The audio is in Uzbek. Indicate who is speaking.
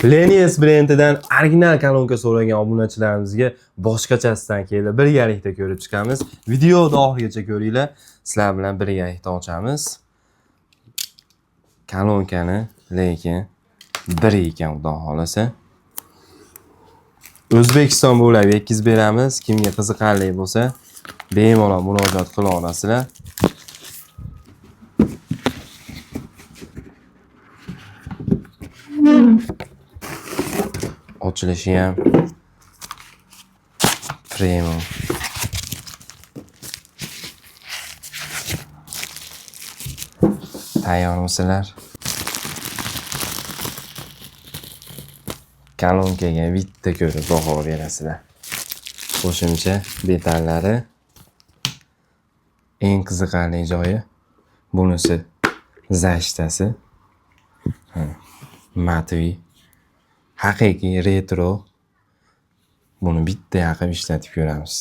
Speaker 1: Lenius brendidan original kolonka so'ragan obunachilarimizga boshqachasidan keldi. Birgalikda ko'rib chiqamiz. Videoni oxirigacha ko'ringlar. Sizlar bilan birgalikda ochamiz. Kolonkani lekin bir ekan, xudo xolasa. O'zbekiston bo'ylab yetkazib beramiz. Kimga qiziqarli bo'lsa, bemalol murojaat qila olasizlar. Ochilishi ham premium. Tayyormisizlar? Kolonkaga bitta ko'rib baho berasizlar. Qo'shimcha detallari eng qiziqarli joyi bunisi zashtasi. Matviy, haqiqiy retro. Buni bitta yaqib ishlatib ko'ramiz.